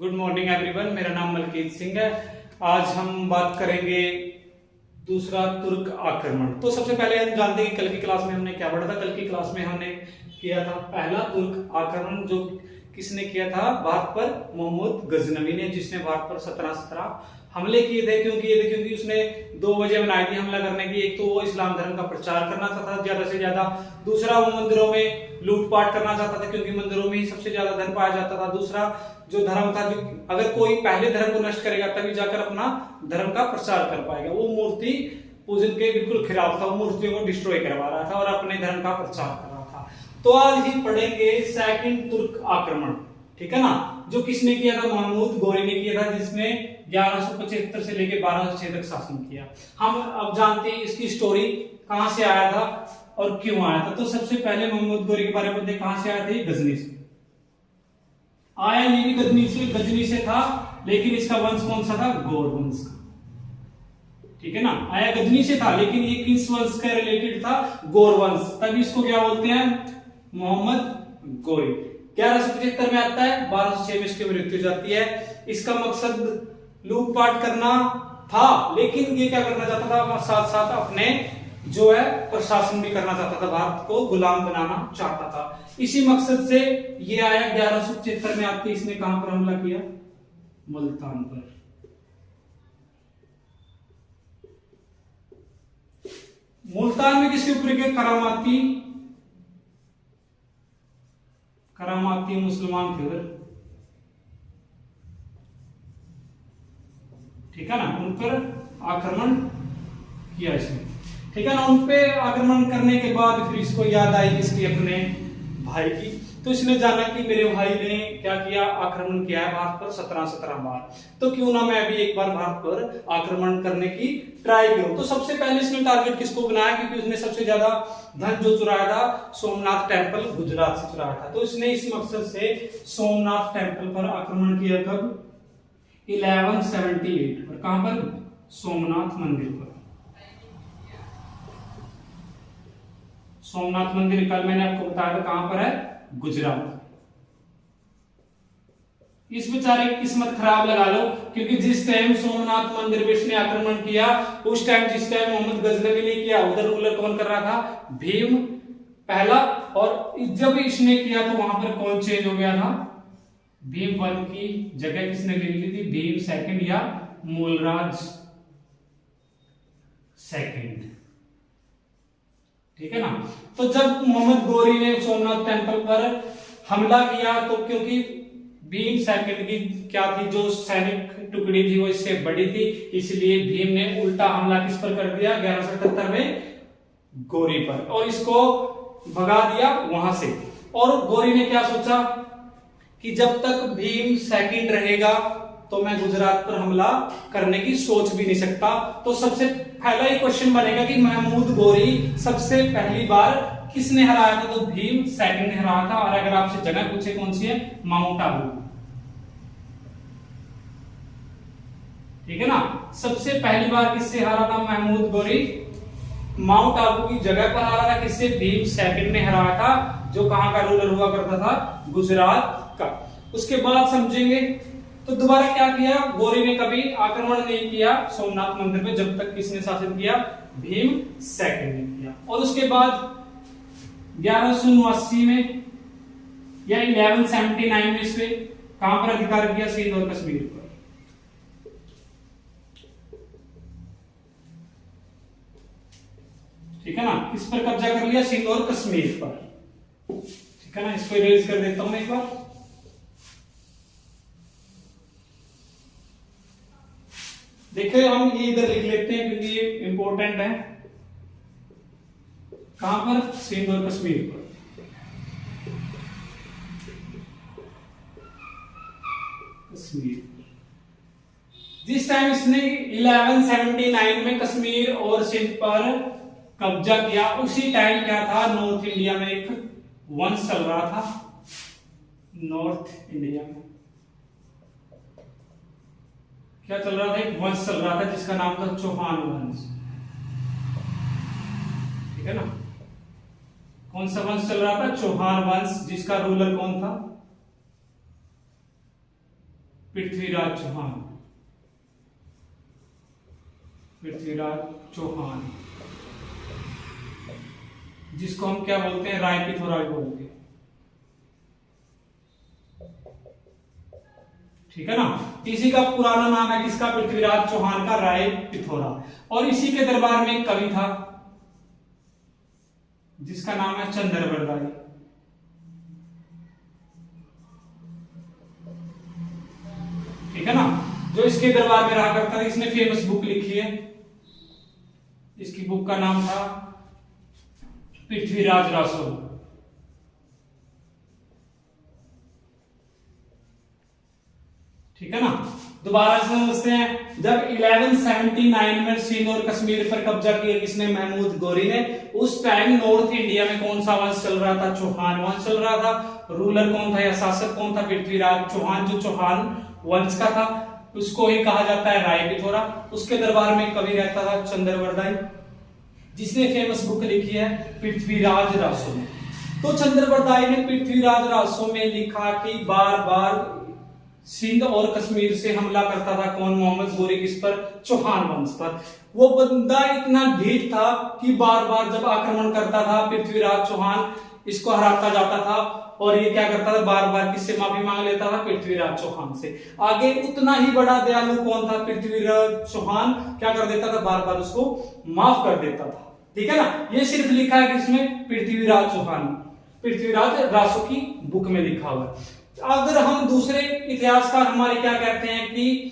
Good morning everyone, मेरा नाम मलकीत सिंह है। आज हम बात करेंगे दूसरा तुर्क आक्रमण। तो सबसे पहले हम जानते हैं कि कल की क्लास में हमने क्या पढ़ा था। कल की क्लास में हमने किया था पहला तुर्क आक्रमण, जो किसने किया था? भारत पर मोहम्मद गजनवी ने, जिसने भारत पर 1717 हमले किए थे। क्यों किए थे? क्योंकि उसने दो वजह बनाई थी हमला करने की। एक तो वो इस्लाम धर्म का प्रचार करना चाहता था ज्यादा से ज्यादा, दूसरा वो मंदिरों में लूटपाट करना चाहता था क्योंकि मंदिरों में ही सबसे ज्यादा धन पाया जाता था। दूसरा जो धर्म था, जो अगर कोई पहले धर्म को नष्ट करेगा तभी जाकर अपना धर्म का प्रचार कर पाएगा। वो मूर्ति पूजन के बिल्कुल खिलाफ था, वो मूर्तियों को डिस्ट्रॉय करवा रहा था और अपने धर्म का प्रचार कर रहा था। तो आज ही पढ़ेंगे सेकंड तुर्क आक्रमण, ठीक है ना, जो किसने किया था? महमूद गोरी ने किया था, जिसने 1175 से लेकर 1206 तक शासन किया। हम अब जानते हैं इसकी स्टोरी, कहां से आया था और क्यों आया था। तो सबसे पहले महमूद गोरी के बारे में देखते, कहां से आया था? गजनी से आया। ये भी गजनी से था, लेकिन इसका वंश कौन सा था? गौर वंश का, ठीक है ना। आया गजनी से था, लेकिन ये किस वंश का रिलेटेड था? गौर वंश। तभी इसको क्या बोलते हैं? मोहम्मद गोरी। 1175 में आता है, 1206 में इसकी मृत्यु जाती है। इसका मकसद लूटपाट करना था, लेकिन ये क्या करना चाहता था? साथ साथ अपने जो है प्रशासन भी करना चाहता था, भारत को गुलाम बनाना चाहता था। इसी मकसद से ये आया। 1175 में आते इसने कहां पर हमला किया? मुल्तान पर। मुल्तान में किसके ऊपर के? करामाती मुसलमान थे उधर, ठीक है ना। उन पर आक्रमण किया इसने, ठीक है ना। उन पे आक्रमण करने के बाद फिर इसको याद आई इसकी अपने भाई की। तो इसने जाना कि मेरे भाई ने क्या किया? आक्रमण किया है भारत पर 17 बार, तो क्यों ना मैं भी एक बार भारत पर आक्रमण करने की ट्राई करूं। तो सबसे पहले इसने टारगेट किसको बनाया? क्योंकि उसने सबसे ज्यादा धन जो चुराया था सोमनाथ टेम्पल गुजरात से चुराया था। तो इसने इस मकसद से सोमनाथ टेम्पल पर आक्रमण किया। कब? 1178 पर। कहां पर? सोमनाथ मंदिर पर। सोमनाथ मंदिर कल मैंने आपको बताया था कहां पर है? गुजरात। इस बेचारे की किस्मत खराब लगा लो, क्योंकि जिस टाइम सोमनाथ मंदिर पे इसने आक्रमण किया, उस टाइम जिस टाइम मोहम्मद गजनवी ने किया, उधर रूलर कौन कर रहा था? भीम पहला। और जब इसने किया तो वहां पर कौन चेंज हो गया था? भीम वन की जगह किसने ले ली थी? भीम सेकंड या मूलराज सेकंड, ठीक है ना। तो जब मोहम्मद गोरी ने सोमनाथ टेम्पल पर हमला किया, तो क्योंकि भीम सेकंड की क्या थी, जो सैनिक टुकड़ी थी वो इससे बड़ी थी, इसलिए भीम ने उल्टा हमला किस पर कर दिया? 1177 में गोरी पर, और इसको भगा दिया वहां से। और गोरी ने क्या सोचा कि जब तक भीम सेकंड रहेगा तो मैं गुजरात पर हमला करने की सोच भी नहीं सकता। तो सबसे पहला ही क्वेश्चन बनेगा कि महमूद गोरी सबसे पहली बार किसने हराया था? तो भीम सेकंड ने हराया था। और अगर आपसे जगह पूछे कौन सी है? माउंट आबू, ठीक है ना। सबसे पहली बार किससे हारा था महमूद गोरी? माउंट आबू की जगह पर हारा था। किससे? भीम सेकंड ने हराया था, जो कहां का रूलर हुआ करता था? गुजरात का। उसके बाद समझेंगे तो दोबारा क्या किया गोरी ने? कभी आक्रमण नहीं किया सोमनाथ मंदिर पे, जब तक किसने शासन किया? भीम सेकंड ने किया। और उसके बाद 1179 में या 1179 में इसने कहां पर अधिकार किया? सिंध और कश्मीर पर, ठीक है ना। किस पर कब्जा कर लिया? सिंध और कश्मीर पर, ठीक है ना। इसको इरेज कर देता हूं एक बार। देखिए हम ये इधर लिख लेते हैं क्योंकि ये इंपॉर्टेंट है। कहां पर? सिंध और कश्मीर पर। कश्मीर जिस टाइम इसने 1179 में कश्मीर और सिंध पर कब्जा किया, उसी टाइम क्या था? नॉर्थ इंडिया में एक वंश चल रहा था। नॉर्थ इंडिया में क्या चल रहा था? एक वंश चल रहा था जिसका नाम था चौहान वंश, ठीक है ना। कौन सा वंश चल रहा था? चौहान वंश, जिसका रूलर कौन था? पृथ्वीराज चौहान, पृथ्वीराज चौहान, जिसको हम क्या बोलते हैं, राय पिथौरा भी बोलते हैं। ठीक है ना। इसी का पुराना नाम है किसका, पृथ्वीराज चौहान का, राय पिथौरा। और इसी के दरबार में एक कवि था जिसका नाम है चंद्रबरदाई। ठीक है ना, जो इसके दरबार में रहा करता था। इसने फेमस बुक लिखी है, इसकी बुक का नाम था पृथ्वीराज रासो। ठीक है ना। दोबारा समझते हैं। जब 1179 में सिंध और कश्मीर पर कब्जा किया किसने, महमूद गौरी ने। उस टाइम नॉर्थ इंडिया में कौन सा वंश चल रहा था, चौहान वंश चल रहा था। रूलर कौन था या शासक कौन था, पृथ्वीराज चौहान, जो चौहान वंश का था। उसको ही कहा जाता है राय पिथौरा। उसके दरबार में कवि रहता था चंद्रबरदाई, जिसने फेमस बुक लिखी है पृथ्वीराज रासो में। तो चंद्रबरदाई ने पृथ्वीराज रासो में लिखा कि बार बार सिंध और कश्मीर से हमला करता था कौन, मोहम्मद गोरी, किस पर, चौहान वंश पर। वो बंदा इतना ढीठ था कि बार बार जब आक्रमण करता था पृथ्वीराज चौहान, इसको हराता जाता था। और ये क्या करता था, बार बार किससे माफी मांग लेता था, पृथ्वीराज चौहान से। आगे उतना ही बड़ा दयालु कौन था, पृथ्वीराज चौहान, क्या कर देता था, बार बार उसको माफ कर देता था। ठीक है ना। ये सिर्फ लिखा है किसमें, पृथ्वीराज चौहान, पृथ्वीराज रासो की बुक में लिखा हुआ है। अगर हम दूसरे इतिहासकार हमारे क्या कहते हैं कि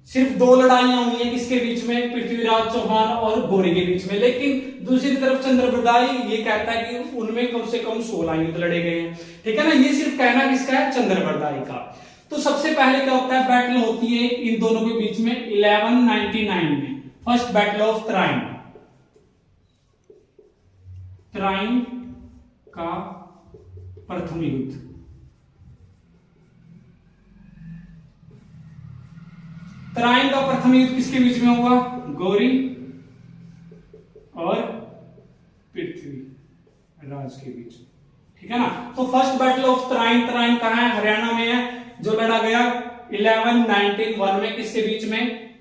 सिर्फ 2 लड़ाइयां हुई हैं किसके बीच में, पृथ्वीराज चौहान और गौरी के बीच में। लेकिन दूसरी तरफ चंद्रबरदाई ये कहता है कि उनमें कम से कम 16 युद्ध लड़े गए हैं। ठीक है ना। ये सिर्फ कहना किसका है, चंद्रबरदाई का। तो सबसे पहले क्या होता है, बैटल होती है इन दोनों के बीच में 1199 में, first battle of Tarain. Tarain का प्रथम युद्ध। तराइन का प्रथम युद्ध किसके बीच में हुआ, गौरी और पृथ्वीराज के बीच। ठीक है ना। तो first battle of Tarain, Tarain कहां है, हरियाणा में है, जो लड़ा गया 1191 में, किसके बीच में,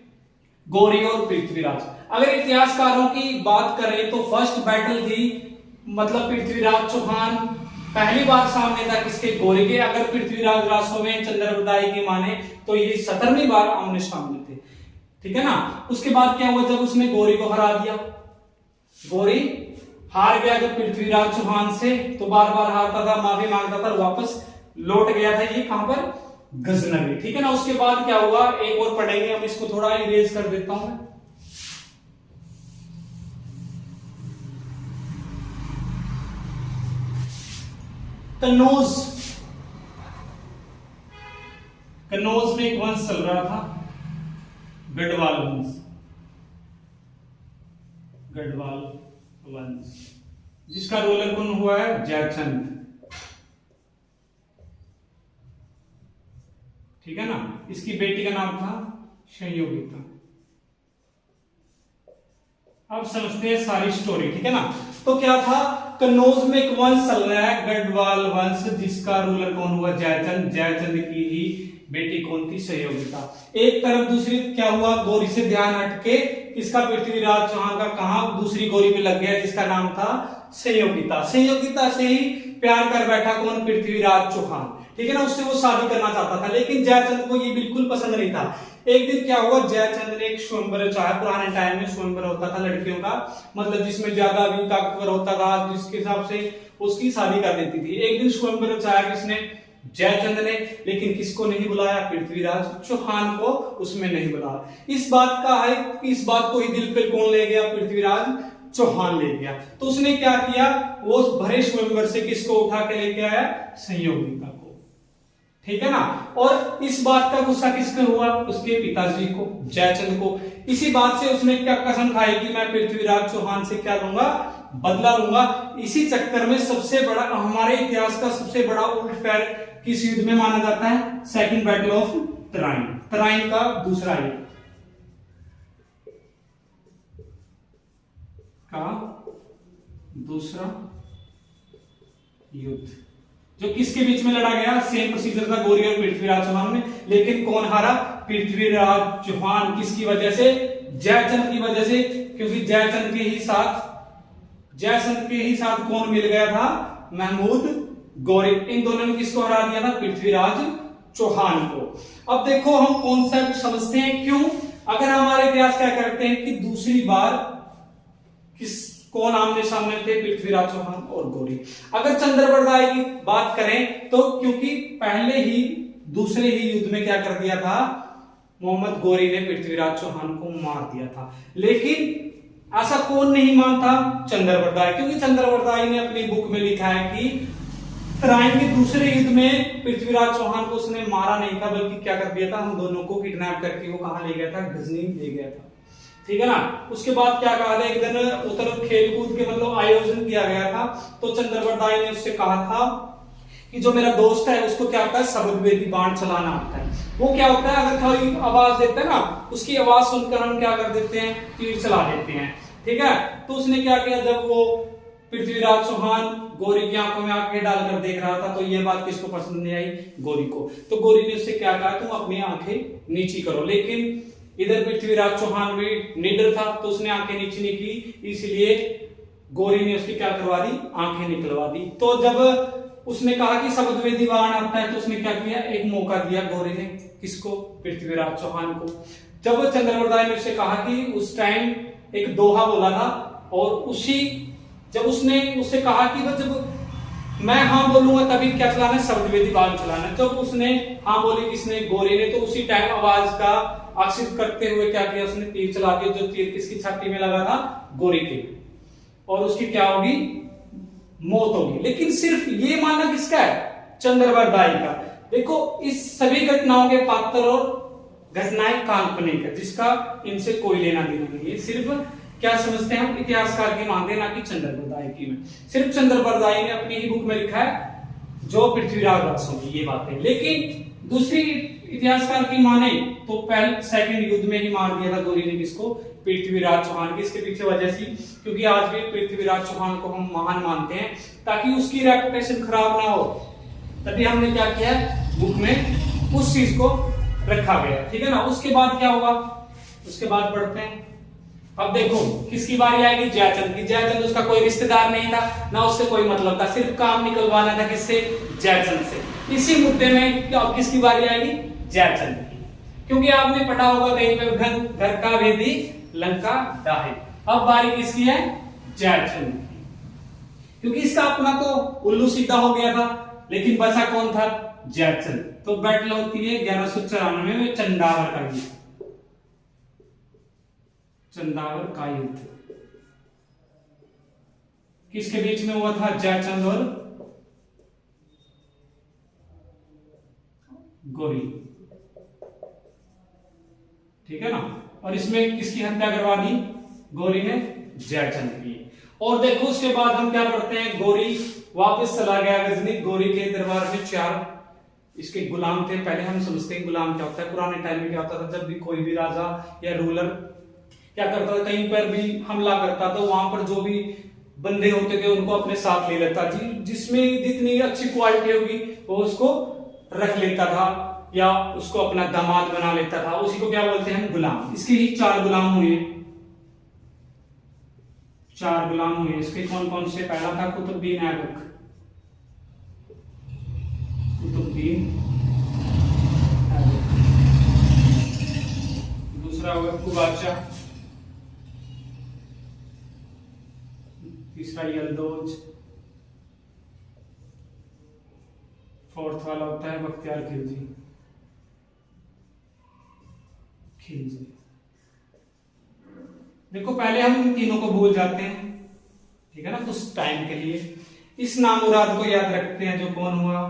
गौरी और पृथ्वीराज। अगर इतिहासकारों की बात करें तो फर्स्ट बैटल थी, मतलब पृथ्वीराज चौहान पहली बार सामने था किसके, गौरी के। अगर पृथ्वीराज रासो में चंद्रबरदाई की माने तो ये 17वीं बार आमने सामने थे। ठीक है ना। उसके बाद क्या हुआ, जब उसने गौरी को हरा दिया, गौरी हार गया जब पृथ्वीराज चौहान से, तो बार बार हारता था, माफी मांगता था, वापस लौट गया था ये कहां पर, गजनवी। ठीक है ना। उसके बाद क्या हुआ, एक और पढ़ेंगे हम, इसको थोड़ा इरेज कर देता हूं। कन्नौज, कन्नौज में एक वंश चल रहा था, गढ़वाल वंश, गढ़वाल वंश, जिसका रूलर कौन हुआ है, जयचंद। ठीक है ना। इसकी बेटी का नाम था संयोगिता। अब समझते हैं सारी स्टोरी। ठीक है ना। तो क्या था, कन्नौज में एक वंश चल रहा है, गढ़वाल वंश, जिसका रूलर कौन हुआ, जयचंद। जयचंद की ही बेटी कौन थी, संयोगिता। एक तरफ दूसरी क्या हुआ, गौरी से ध्यान हटके किसका, पृथ्वीराज चौहान का, कहा दूसरी गौरी पे लग गया, जिसका नाम था संयोगिता। संयोगिता से ही प्यार कर बैठा कौन, पृथ्वीराज चौहान। ठीक है ना। उससे वो शादी करना चाहता था, लेकिन जयचंद को ये बिल्कुल पसंद नहीं था। एक दिन क्या हुआ, जयचंद ने एक स्वयंवर चाहा। पुराने टाइम में स्वयंवर होता था लड़कियों का, मतलब जिसमें ज्यादा भी ताकतवर होता था, जिसके हिसाब से उसकी शादी कर देती थी। एक दिन स्वयंवर चाहा किसने, जयचंद ने, लेकिन किसको नहीं बुलाया, पृथ्वीराज चौहान को उसमें नहीं बुलाया। इस बात का है, इस बात को ही दिल पे कौन ले गया, पृथ्वीराज चौहान ले गया। तो उसने क्या किया, वो भरे स्वयंवर से किसको उठा के लेके आया, संयोगिता को। ठीक है ना। और इस बात का गुस्सा किसको हुआ, उसके पिताजी को, जयचंद को। इसी बात से उसने क्या कसम खाई कि मैं पृथ्वीराज चौहान से क्या लूंगा, बदला लूंगा। इसी चक्कर में सबसे बड़ा, हमारे इतिहास का सबसे बड़ा उलटफेर किस युद्ध में माना जाता है, second battle of Tarain, Tarain का दूसरा युद्ध का दूसरा युद्ध, जो किसके बीच में लड़ा गया, सेम प्रोसीजर था गोरी और पृथ्वीराज चौहान में, लेकिन कौन हारा, पृथ्वीराज चौहान। किसकी वजह से, जयचंद की वजह से, क्योंकि जयचंद के ही साथ कौन मिल गया था, महमूद गौरी। इन दोनों ने किसको हरा दिया था, पृथ्वीराज चौहान को। अब देखो हम कॉन्सेप्ट समझते हैं क्यों। अगर हमारे इतिहास क्या करते हैं कि दूसरी बार कौन आमने सामने थे, पृथ्वीराज चौहान और गौरी। अगर चंद्रबरदाई की बात करें तो क्योंकि पहले ही दूसरे ही युद्ध में क्या कर दिया था, मोहम्मद गौरी ने पृथ्वीराज चौहान को मार दिया था। लेकिन ऐसा कौन नहीं मानता, चंद्रबरदाई, क्योंकि चंद्रबरदाई ने अपनी बुक में लिखा है कि तराइन के दूसरे युद्ध में पृथ्वीराज चौहान को उसने मारा नहीं था, बल्कि क्या कर दिया था, हम दोनों को किडनैप करके वो कहां ले गया था, गजनी ले गया था। ठीक है ना। उसके बाद क्या कहा था, एक दिन उतर खेल कूद के मतलब आयोजन किया गया था, तो चंद्रबरदाई ने उससे कहा था कि जो मेरा दोस्त है उसको क्या होता है, शब्दवेदी बाण चलाना आता है। वो क्या होता है, अगर कोई आवाज देता है ना, उसकी आवाज सुनकर हम क्या कर देते हैं, तीर चला देते हैं। ठीक है। तो उसने क्या किया, जब वो पृथ्वीराज चौहान गौरी की आंखों में आंखें डालकर देख रहा था, तो ये बात किसको पसंद नहीं आई, गौरी को। तो गौरी ने उससे क्या कहा, तुम अपनी आंखें नीची करो। लेकिन इधर पृथ्वीराज चौहान भी निडर था, तो उसने आंखें नीची नहीं की, इसलिए गौरी ने उसकी क्या करवा दी, आंखें निकलवा दी। तो जब उसने कहा कि शब्दवेदी बाण आता है, तो उसने क्या किया, एक मौका दिया गौरी ने, किसको, पृथ्वीराज चौहान को। जब चंद्रबरदाई ने उससे कहा कि उस टाइम एक दोहा बोला था, और जब उसने उससे कहा कि जब मैं हाँ बोलूंगा तभी क्या चलाना है, शब्दवेदी बाण चलाना है। जब उसने हाँ बोली, किसने, गौरी ने, तो उसी टाइम आवाज का आकर्षित करते हुए क्या किया, उसने तीर चला दिया, जो तीर किसकी छाती में लगा था, गौरी के, और उसकी क्या होगी, मौत होगी। लेकिन सिर्फ ये मानना किसका है, चंद्रबरदाई का। देखो इस सभी घटनाओं के पात्र और घटनाएं काल्पनिक है, जिसका इनसे कोई लेना देना नहीं है। सिर्फ क्या समझते हैं हम, इतिहासकार की मानते हैं, ना कि चंद्रबरदाई की में। सिर्फ चंद्रबरदाई ने अपनी ही बुक में लिखा है जो पृथ्वीराज दासों की ये बातें। लेकिन दूसरी इतिहासकार की माने तो पहले सेकंड युद्ध में ही मार दिया था गौरी ने, किसको, पृथ्वीराज चौहान। किसके पीछे वजह सी, क्योंकि आज भी पृथ्वीराज चौहान को हम महान मानते हैं, ताकि उसकी रेपुटेशन खराब ना हो, तभी हमने क्या किया, बुक में उस चीज को रखा गया। ठीक है ना। उसके बाद क्या होगा, उसके बाद पढ़ते हैं। अब देखो किसकी बारी आएगी, जयचंद की। जयचंद उसका कोई रिश्तेदार नहीं था, ना उससे कोई मतलब था, सिर्फ काम निकलवाना था, किससे, जयचंद से। इसी मुद्दे में अब किसकी बारी आएगी, जयचंद की। क्योंकि आपने पढ़ा होगा कहीं पे, घर का भेदी लंका ढाहे। अब बारी किसकी है, जयचंद की। क्योंकि इसका अपना तो उल्लू सीधा हो गया था, लेकिन बचा कौन था, जयचंद। तो बैटल होती है 1194 में चंदावर का युद्ध, चंदावर का युद्ध किसके बीच में हुआ था, जयचंद और गौरी। ठीक है ना। और इसमें किसकी हत्या करवा दी, गौरी ने जयचंद की। और देखो उसके बाद हम क्या पढ़ते हैं, गौरी वापस चला गया गजनी। गौरी के दरबार में 4 इसके गुलाम थे। पहले हम समझते हैं गुलाम क्या होता है। पुराने टाइम में क्या होता था, जब भी कोई भी राजा या रूलर क्या करता था, कहीं पर भी हमला करता, तो वहां पर जो भी बंदे होते थे उनको अपने साथ ले लेता, जिसमें जितनी अच्छी क्वालिटी होगी वो उसको रख लेता था, या उसको अपना दामाद बना लेता था। उसी को क्या बोलते हैं हम, गुलाम। इसके ही 4 गुलाम हुए, 4 गुलाम हुए। इसके कौन कौन से, पहला था कुतुबुद्दीन ऐबक, कुतुबुद्दीन ऐबक। दूसरा हुआ कुबाचा, तीसरा यल्दौज, फोर्थ वाला होता है बख्तियार खिलजी। देखो पहले हम इन तीनों को भूल जाते हैं, ठीक है ना, कुछ टाइम के लिए। इस नामुराद को याद रखते हैं, जो कौन हुआ,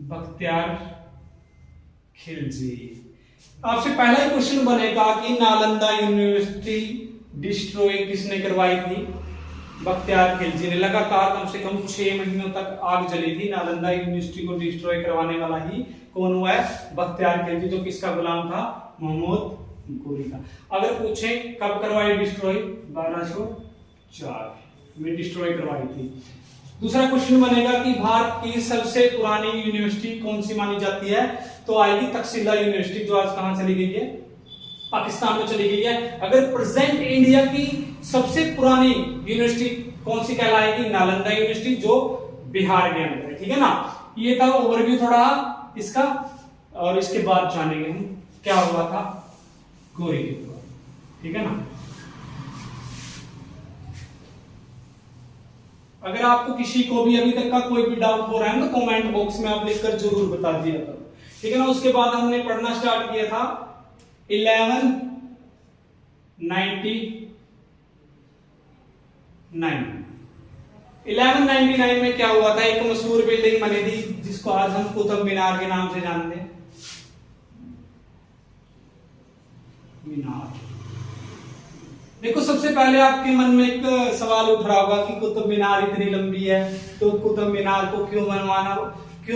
बख्तियार खिलजी। आपसे पहला ही क्वेश्चन बनेगा कि नालंदा यूनिवर्सिटी डिस्ट्रॉय किसने करवाई थी, बख्तियार खिलजी ने। लगातार कम से कम 6 महीनों तक आग जली थी। नालंदा यूनिवर्सिटी को डिस्ट्रॉय करवाने वाला ही कौन हुआ है, बख्तियार खिलजी, जो किसका गुलाम था, मोहम्मद गौरी का। अगर पूछे कब करवाई डिस्ट्रॉय, 1204 में डिस्ट्रॉय करवाई थी। दूसरा क्वेश्चन बनेगा कि भारत की सबसे पुरानी यूनिवर्सिटी कौन सी मानी जाती है, तो आएगी तक्षशिला यूनिवर्सिटी, जो आज कहां चली गई है, पाकिस्तान में चली गई है। अगर प्रेजेंट इंडिया की सबसे पुरानी यूनिवर्सिटी कौन सी कहलाएगी, नालंदा यूनिवर्सिटी, जो बिहार के अंदर है। ठीक है ना, ये था ओवरव्यू थोड़ा इसका, और इसके बाद जानेंगे हम क्या हुआ था गौरी के ऊपर। ठीक है ना, अगर आपको किसी को भी अभी तक का कोई भी डाउट हो रहा है ना, तो कमेंट बॉक्स में आप लिखकर जरूर बता दिया करो। ठीक है ना, उसके बाद हमने पढ़ना स्टार्ट किया था 1199 में क्या हुआ था, एक मशहूर बिल्डिंग बनी थी जिसको आज हम कुतुब मीनार के नाम से जानते हैं। मीनार, देखो सबसे पहले आपके मन में एक सवाल उठ रहा होगा कि कुतुब मीनार इतनी लंबी है, तो कुतुब मीनार को क्यों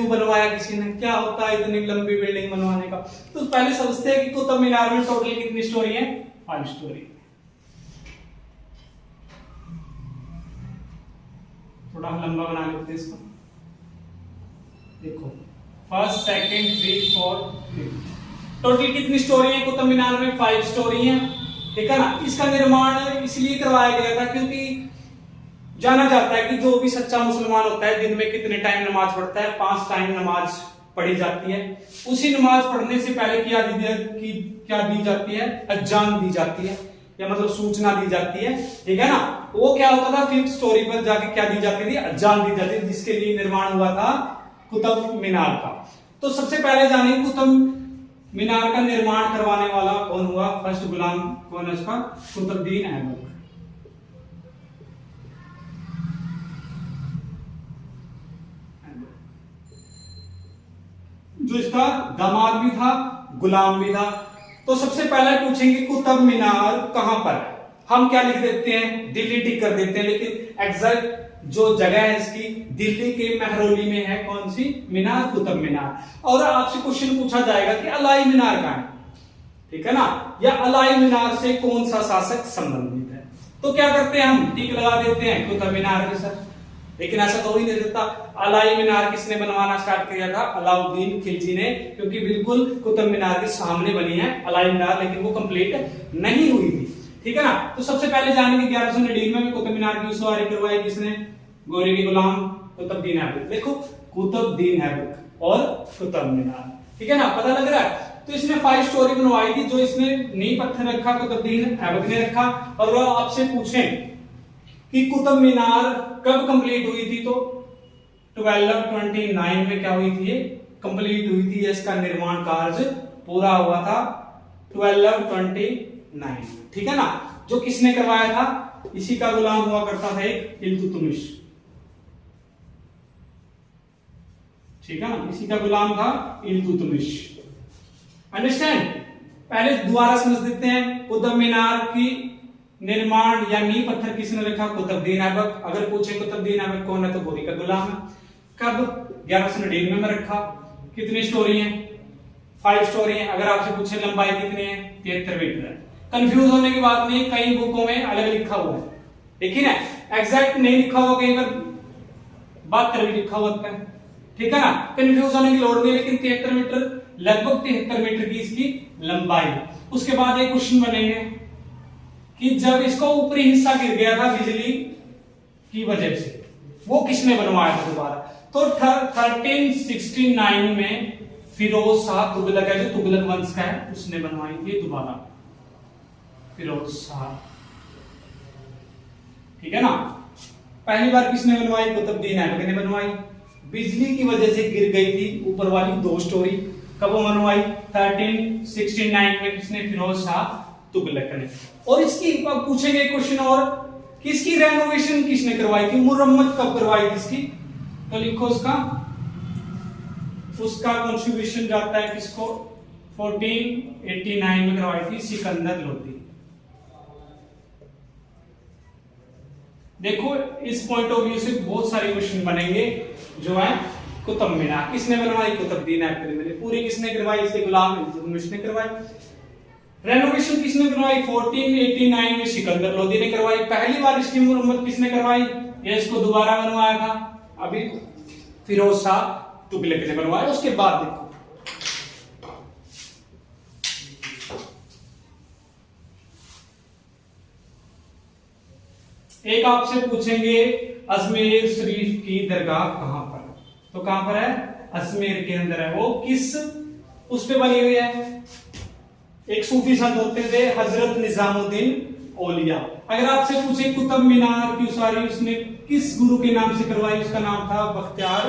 बनवाया किसी ने, क्या होता है इतनी लंबी बिल्डिंग बनवाने का। तो पहले समझते हैं कि कुतुब मीनार में टोटल कितनी स्टोरी है, 5 स्टोरी। थोड़ा लंबा बना लेते हैं इसको। देखो 1st, 2nd, 3, 4, 5 टोटल कितनी स्टोरी है कुतुब मीनार में, 5 स्टोरी है। ठीक है ना, इसका निर्माण इसलिए करवाया गया था क्योंकि जाना जाता है कि जो भी सच्चा मुसलमान होता है दिन में कितने टाइम नमाज पढ़ता है, 5 टाइम नमाज पढ़ी जाती है। उसी नमाज पढ़ने से पहले क्या दी जाती है, अजान दी जाती है, या मतलब सूचना दी जाती है। ठीक है ना, वो क्या होता था, 5th स्टोरी पर जाके क्या दी जाती थी, अजान दी जाती थी, जिसके लिए निर्माण हुआ था कुतुब मीनार का। तो सबसे पहले जाने कुतुब मीनार का निर्माण करवाने वाला कौन हुआ, फर्स्ट गुलाम कौन है उसका, कुतुबुद्दीन ऐबक। जो इसका दामाद भी था, गुलाम भी था। तो सबसे पहले पूछेंगे कुतुब मीनार कहां पर है। हम क्या लिख देते हैं, दिल्ली टिक कर देते हैं, लेकिन एग्जैक्ट जो जगह है इसकी दिल्ली के महरौली में है, कौन सी, मीनार, कुतुब मीनार। और आपसे क्वेश्चन पूछा जाएगा कि अलाई मीनार कहां है, ठीक है ना, या अलाई मीनार से कौन सा शासक संबंधित है। तो क्या करते हैं, हम टिक लगा देते हैं कुतुब मीनार के साथ, लेकिन ऐसा तो हो ही नहीं सकता। अलाई मीनार किसने बनवाना स्टार्ट किया था, अलाउद्दीन खिलजी ने, क्योंकि बिल्कुल कुतुब मीनार के सामने बनी है अलाई मीनार, लेकिन वो कंप्लीट नहीं हुई थी। ठीक है ना, तो सबसे पहले जानेंगे 1199 में कुतुब मीनार की सवारी करवाई किसने, गोरी के गुलाम कुतुबुद्दीन ऐबक। देखो कुतुबुद्दीन ऐबक और कुतुब मीनार, ठीक है ना, पता लग रहा है। तो इसने 5 स्टोरी बनवाई थी, जो इसने नींव पत्थर रखा कुतुबुद्दीन ऐबक ने रखा। और वह आपसे पूछें कि कुतुब मीनार कब कंप्लीट हुई थी, तो 1229 में क्या हुई थी, ये कंप्लीट हुई थी, इसका निर्माण कार्य पूरा हुआ था 1229। ठीक है ना, जो किसने करवाया था, इसी का गुलाम हुआ करता था एक इल्तुतमिश। ठीक है ना, इसी का गुलाम था इल्तुतमिश। अंडरस्टैंड, पहले दोबारा समझ देते हैं। कुतुब मीनार की निर्माण या नींव पत्थर किसने रखा, कुतुबुद्दीन ऐबक। अगर पूछे कुतुबुद्दीन ऐबक कौन है, तो गोरी का गुलाम है। कब, 1199 में रखा। कितनी स्टोरी है, 5 स्टोरी है। अगर आपसे पूछे लंबाई कितनी है, 73 मीटर है। कंफ्यूज होने की बात नहीं, कई बुकों में अलग लिखा हुआ है, लेकिन एग्जैक्ट नहीं लिखा हुआ, कहीं पर 72 भी लिखा हुआ है। ठीक है ना, कंफ्यूज होने की लोड़ नहीं, लेकिन 73 मीटर, लगभग 73 मीटर की इसकी लंबाई है। उसके बाद एक क्वेश्चन बनेंगे कि जब इसका ऊपरी हिस्सा गिर गया था बिजली की वजह से, वो किसने बनवाया था दोबारा, तो 1369 में फिरोज शाह तुगलक है, जो तुगलक वंश का है, उसने बनवाई थी दोबारा, फिरोज शाह। ठीक है ना, पहली बार किसने बनवाई, कुतुबुद्दीन ऐबक ने बनवाई। बिजली की वजह से गिर गई थी ऊपर वाली 2 स्टोरी, कब बनवाई, 1369 में, किसने, फिरोज शाह तुगलक ने। और इसकी पूछेंगे क्वेश्चन और, किसकी रेनोवेशन किसने करवाई थी, मुरम्मत कब करवाई थी इसकी, तो लिखो उसका कंट्रीब्यूशन जाता है किसको, 1489 में करवाई थी सिकंदर लोदी। देखो इस पॉइंट ऑफ व्यू से बहुत सारे क्वेश्चन बनेंगे, जो है कुतुब मीनार किसने बनवाई, कुतुबुद्दीन ऐबक ने। पूरी किसने करवाई, इसके गुलाम इल्तुतमिश ने करवाई। रेनोवेशन किसने करवाई, 1489 में सिकंदर लोदी ने करवाई। पहली बार इसकी मुरम्मत किसने करवाई, या इसको दोबारा बनवाया था? अभी फिरोज शाह तुगलक ने बनवाया। उसके बाद देखो एक आपसे पूछेंगे अजमेर शरीफ की दरगाह कहां पर, तो कहां पर है? अजमेर के अंदर है। वो किस उस पे बनी हुई है? एक सूफी संत होते थे हजरत निजामुद्दीन औलिया। अगर आपसे पूछे कुतुब मीनार की उसारी उसने किस गुरु के नाम से करवाई, उसका नाम था बख्तियार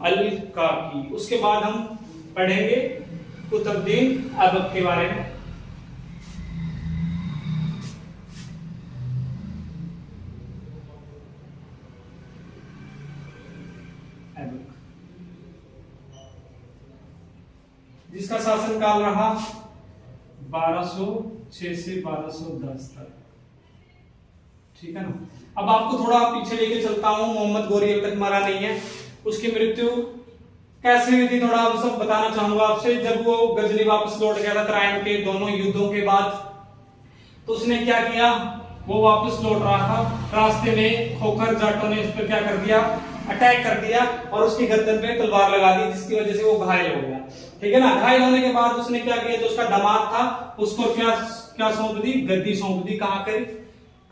अल काकी। उसके बाद हम पढ़ेंगे कुतुबुद्दीन ऐबक के बारे में। जिसका शासनकाल रहा 1206 से 1210 तक, ठीक है ना। अब आपको थोड़ा पीछे लेके चलता हूं। मोहम्मद गोरी अब तक मरा नहीं है। उसकी मृत्यु कैसे हुई थी थोड़ा सब बताना चाहूंगा आपसे। जब वो गजनी वापस लौट गया था क्राइम के दोनों युद्धों के बाद, तो उसने क्या किया, वो वापस लौट रहा था, रास्ते में खोखर जाटों ने उस पर क्या कर दिया, अटैक कर दिया और उसकी गर्दन पे तलवार लगा दी, जिसकी वजह से वो घायल हो गया, ठीक है ना। घायल होने के बाद उसने क्या किया, जो उसका दामाद था उसको क्या सौंप दी, गद्दी सौंप दी।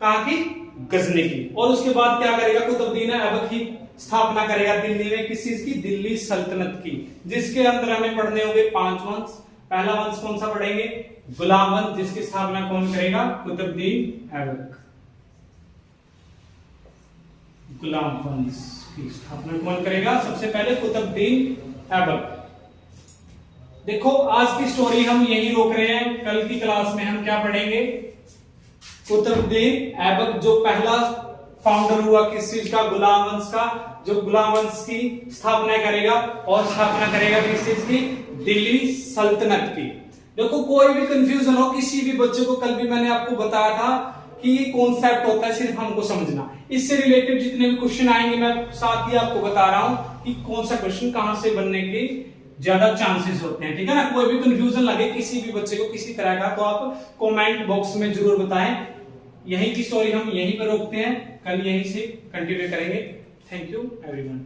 कहां की? गजनी की। और उसके बाद क्या करेगा, कुतुबुद्दीन ऐबक की स्थापना करेगा दिल्ली में। किस चीज की? दिल्ली सल्तनत की, जिसके अंदर हमें पढ़ने होंगे 5 वंश। पहला वंश कौन सा पढ़ेंगे? गुलाम वंश, जिसकी स्थापना कौन करेगा? कुतुबुद्दीन ऐबक। गुलाम वंश की स्थापना कौन करेगा? सबसे पहले कुतुबुद्दीन ऐबक। देखो आज की स्टोरी हम यही रोक रहे हैं। कल की क्लास में हम क्या पढ़ेंगे? कुतुबुद्दीन ऐबक जो पहला फाउंडर हुआ किस चीज का? गुलाम वंश का, जो गुलाम वंश की स्थापना करेगा। और स्थापना करेगा किस चीज की? दिल्ली सल्तनत की। देखो कोई भी कंफ्यूजन हो किसी भी बच्चे को, कल भी मैंने आपको बताया था कि ये कॉन्सेप्ट होता है, सिर्फ हमको समझना। इससे रिलेटेड जितने भी क्वेश्चन आएंगे मैं साथ ही आपको बता रहा हूं कि कौन सा क्वेश्चन कहां से बनने के ज्यादा चांसेस होते हैं, ठीक है ना। कोई भी कंफ्यूजन लगे किसी भी बच्चे को किसी तरह का, तो आप कमेंट बॉक्स में जरूर बताएं। यहीं की स्टोरी हम यहीं पर रोकते हैं, कल यहीं से कंटिन्यू करेंगे। Thank you everyone.